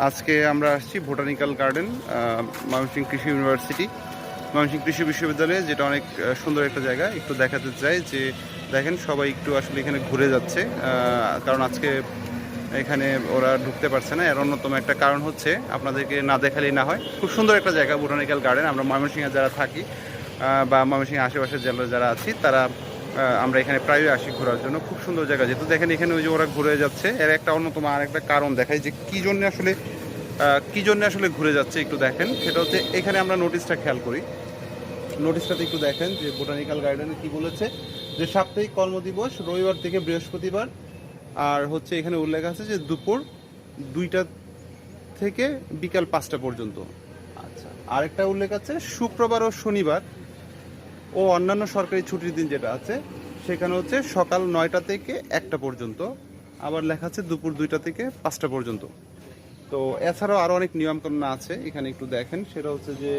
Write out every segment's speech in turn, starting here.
আজকে আমরা আসছি বোটানিক্যাল গার্ডেন, ময়মনসিংহ কৃষি ইউনিভার্সিটি, ময়মনসিংহ কৃষি বিশ্ববিদ্যালয়ে, যেটা অনেক সুন্দর একটা জায়গা। একটু দেখাতে চাই যে দেখেন সবাই একটু আসলে এখানে ঘুরে যাচ্ছে, কারণ আজকে এখানে ওরা ঢুকতে পারছে না। এর অন্যতম একটা কারণ হচ্ছে আপনাদেরকে না দেখালেই না হয়, খুব সুন্দর একটা জায়গা বোটানিক্যাল গার্ডেন। আমরা ময়মনসিংহে যারা থাকি বা ময়মনসিংহের আশেপাশের জেলার যারা আছি তারা আমরা এখানে প্রায়ই আসি ঘোরার জন্য। খুব সুন্দর জায়গা, যেহেতু দেখেন এখানে ওই যে ওরা ঘুরে যাচ্ছে, এর একটা অন্যতম আর একটা কারণ দেখায় যে কী জন্য আসলে ঘুরে যাচ্ছে। একটু দেখেন, সেটা হচ্ছে এখানে আমরা নোটিশটা খেয়াল করি। নোটিশটাতে একটু দেখেন যে বোটানিক্যাল গার্ডেনে কি বলেছে, যে সাপ্তাহিক কর্মদিবস রবিবার থেকে বৃহস্পতিবার, আর হচ্ছে এখানে উল্লেখ আছে যে দুপুর 2টা থেকে বিকাল 5টা পর্যন্ত। আচ্ছা, আরেকটা উল্লেখ আছে শুক্রবার ও শনিবার ও অন্যান্য সরকারি ছুটির দিন যেটা আছে সেখানে হচ্ছে সকাল 9টা থেকে 1টা পর্যন্ত, আবার লেখা আছে দুপুর 2টা থেকে 5টা পর্যন্ত। তো এছাড়াও আরও অনেক নিয়মকানুন আছে এখানে, একটু দেখেন। সেটা হচ্ছে যে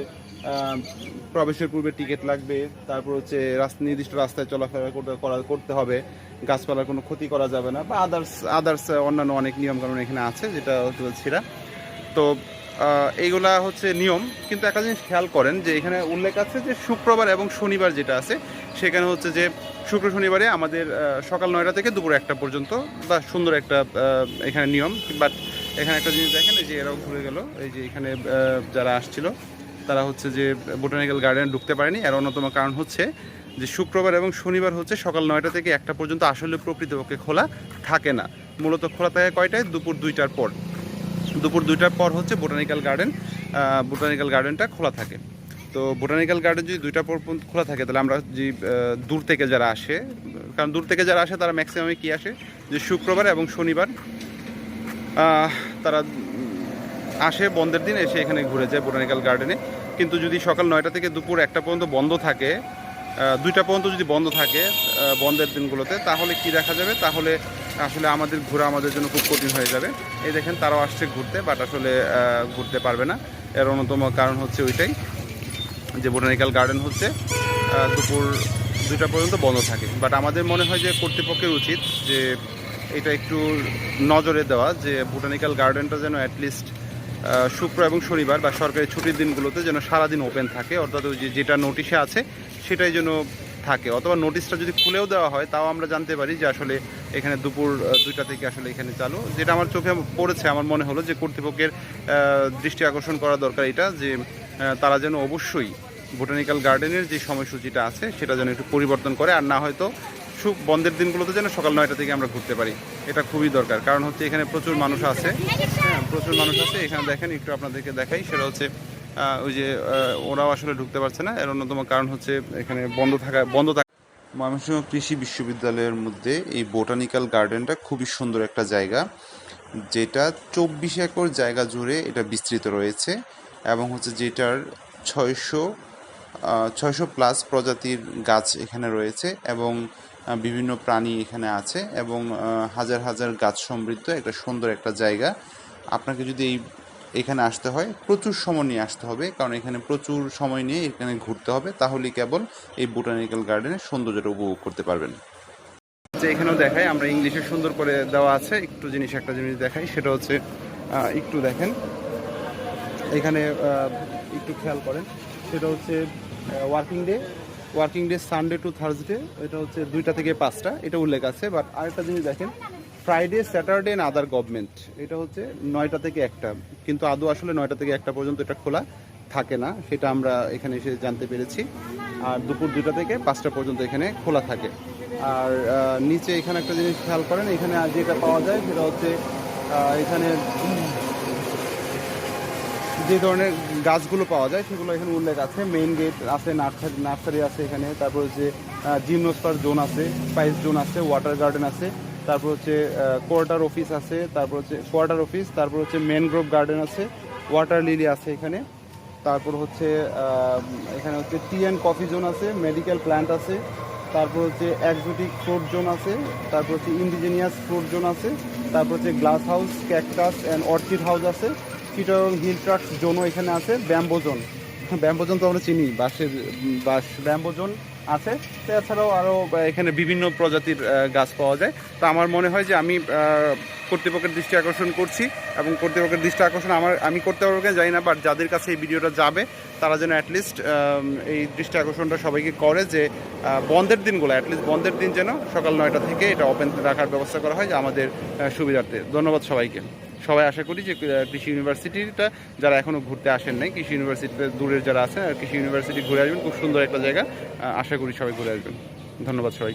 প্রবেশের পূর্বে টিকিট লাগবে, তারপর হচ্ছে নির্দিষ্ট রাস্তায় চলাফেরা করতে হবে, গাছপালার কোনো ক্ষতি করা যাবে না, বা আদার্স অন্যান্য অনেক নিয়মকানুন এখানে আছে, যেটা হচ্ছে না। তো এইগুলা হচ্ছে নিয়ম। কিন্তু একটা জিনিস খেয়াল করেন যে এখানে উল্লেখ আছে যে শুক্রবার এবং শনিবার যেটা আছে সেখানে হচ্ছে যে শুক্র শনিবারে আমাদের সকাল 9টা থেকে দুপুর 1টা পর্যন্ত, বা সুন্দর একটা এখানে নিয়ম। বাট এখানে একটা জিনিস দেখেন, এই যে এরাও ঘুরে গেল, এই যে এখানে যারা আসছিল তারা হচ্ছে যে বোটানিক্যাল গার্ডেনে ঢুকতে পারেনি। এর অন্যতম কারণ হচ্ছে যে শুক্রবার এবং শনিবার হচ্ছে সকাল 9টা থেকে 1টা পর্যন্ত আসলে প্রকৃতপক্ষে খোলা থাকে না। মূলত খোলা থাকে কয়টায়? দুপুর 2টার পর। দুপুর 2টার পর হচ্ছে বোটানিক্যাল গার্ডেনটা খোলা থাকে। তো বোটানিক্যাল গার্ডেন যদি 2টা পর্যন্ত খোলা থাকে, তাহলে আমরা যে দূর থেকে যারা আসে, কারণ দূর থেকে যারা আসে তারা ম্যাক্সিমামে কি আসে, যে শুক্রবার এবং শনিবার তারা আসে বন্ধের দিন, এসে এখানে ঘুরে যায় বোটানিক্যাল গার্ডেনে। কিন্তু যদি সকাল 9টা থেকে দুপুর 1টা পর্যন্ত বন্ধ থাকে, 2টা পর্যন্ত যদি বন্ধ থাকে বন্ধের দিনগুলোতে, তাহলে কি দেখা যাবে? তাহলে আসলে আমাদের ঘোরা আমাদের জন্য খুব কঠিন হয়ে যাবে। এই দেখেন তারাও আসছে ঘুরতে, বাট আসলে ঘুরতে পারবে না। এর অন্যতম কারণ হচ্ছে ওইটাই যে বোটানিক্যাল গার্ডেন হচ্ছে দুপুর 2টা পর্যন্ত বন্ধ থাকে। বাট আমাদের মনে হয় যে কর্তৃপক্ষের উচিত যে এটা একটু নজরে দেওয়া, যে বোটানিক্যাল গার্ডেনটা যেন অ্যাটলিস্ট শুক্র এবং শনিবার বা সরকারি ছুটির দিনগুলোতে যেন সারাদিন ওপেন থাকে, অর্থাৎ ওই যেটা নোটিশে আছে সেটাই যেন থাকে। অথবা নোটিশটা যদি খুলেও দেওয়া হয়, তাও আমরা জানতে পারি যে আসলে এখানে দুপুর 2টা থেকে আসলে এখানে চালু। যেটা আমার চোখে পড়েছে, আমার মনে হলো যে কর্তৃপক্ষের দৃষ্টি আকর্ষণ করা দরকার এটা, যে তারা যেন অবশ্যই বোটানিক্যাল গার্ডেনের যে সময়সূচিটা আছে সেটা যেন একটু পরিবর্তন করে, আর না হয়তো বন্ধের দিনগুলোতে যেন সকাল 9টা থেকে আমরা ঘুরতে পারি। এটা খুবই দরকার, কারণ হচ্ছে এখানে প্রচুর মানুষ আছে। হ্যাঁ, প্রচুর মানুষ আছে এখানে। দেখেন, একটু আপনাদেরকে দেখাই, সেটা হচ্ছে ওই যে ওরাও আসলে ঢুকতে পারছে না। এর অন্যতম কারণ হচ্ছে এখানে বন্ধ থাকা। ময়মনসিংহ কৃষি বিশ্ববিদ্যালয়ের মধ্যে এই বোটানিক্যাল গার্ডেনটা খুবই সুন্দর একটা জায়গা, যেটা 24 একর জায়গা জুড়ে এটা বিস্তৃত রয়েছে, এবং হচ্ছে যেটার 600 প্লাস প্রজাতির গাছ এখানে রয়েছে, এবং বিভিন্ন প্রাণী এখানে আছে, এবং হাজার হাজার গাছ সমৃদ্ধ একটা সুন্দর একটা জায়গা। আপনাকে যদি এখানে আসতে হয়, প্রচুর সময় নিয়ে আসতে হবে, কারণ এখানে প্রচুর সময় নিয়ে এখানে ঘুরতে হবে, তাহলেই কেবল এই বোটানিক্যাল গার্ডেনের সৌন্দর্যটা উপভোগ করতে পারবেন। যে এখানেও দেখাই, আমরা ইংলিশে সুন্দর করে দেওয়া আছে। একটা জিনিস দেখাই, সেটা হচ্ছে একটু দেখেন এখানে, একটু খেয়াল করেন। সেটা হচ্ছে working day Sunday two Thursday, এটা হচ্ছে 2টা থেকে 5টা, এটা উল্লেখ আছে। বাট আরেকটা জিনিস দেখেন, Friday, Saturday and other government, এটা হচ্ছে 9টা থেকে 1টা। কিন্তু আদৌ আসলে 9টা থেকে 1টা পর্যন্ত এটা খোলা থাকে না, সেটা আমরা এখানে এসে জানতে পেরেছি। আর দুপুর 2টা থেকে 5টা পর্যন্ত এখানে খোলা থাকে। আর নিচে এখানে একটা জিনিস খেয়াল করেন, এখানে যেটা পাওয়া যায় সেটা হচ্ছে এখানে যে ধরনের গাছগুলো পাওয়া যায় সেগুলো এখানে উল্লেখ আছে। মেইন গেট আছে, নার্সারি আছে এখানে, তারপর হচ্ছে জিমনোস্পার জোন আছে, স্পাইস জোন আছে, ওয়াটার গার্ডেন আছে, তারপর হচ্ছে কোয়ার্টার অফিস, তারপর হচ্ছে ম্যানগ্রোভ গার্ডেন আছে, ওয়াটার লিলি আছে এখানে, তারপর হচ্ছে এখানে হচ্ছে টি অ্যান্ড কফি জোন আছে, মেডিকেল প্ল্যান্ট আছে, তারপর হচ্ছে এক্সোটিক ফ্রুট জোন আছে, তারপর হচ্ছে ইন্ডিজিনিয়াস ফ্রুট জোন আছে, তারপর হচ্ছে glass house, cactus and orchid house আছে, চিটাগং হিল ট্রাক্স জোনও এখানে আছে, ব্যাম্বো জোন তো আমরা চিনি, ব্যাম্বো জোন আছে। এছাড়াও আরও এখানে বিভিন্ন প্রজাতির গাছ পাওয়া যায়। তো আমার মনে হয় যে আমি কর্তৃপক্ষের দৃষ্টি আকর্ষণ করছি, এবং কর্তৃপক্ষের দৃষ্টি আকর্ষণ আমি করতে পারবো কিনা জানি না, বাট যাদের কাছে এই ভিডিওটা যাবে তারা যেন অ্যাটলিস্ট এই দৃষ্টি আকর্ষণটা সবাইকে করে যে বন্ধের দিনগুলো, অ্যাটলিস্ট বন্ধের দিন যেন সকাল 9টা থেকে এটা ওপেন রাখার ব্যবস্থা করা হয়, যে আমাদের সুবিধার্থে। ধন্যবাদ সবাইকে। সবাই আশা করি যে কৃষি ইউনিভার্সিটিটা যারা এখনও ঘুরতে আসেন নাই, কৃষি ইউনিভার্সিটিতে দূরের যারা আছেন, কৃষি ইউনিভার্সিটি ঘুরে আসবেন, খুব সুন্দর একটা জায়গা। আশা করি সবাই ঘুরে আসবেন। ধন্যবাদ সবাইকে।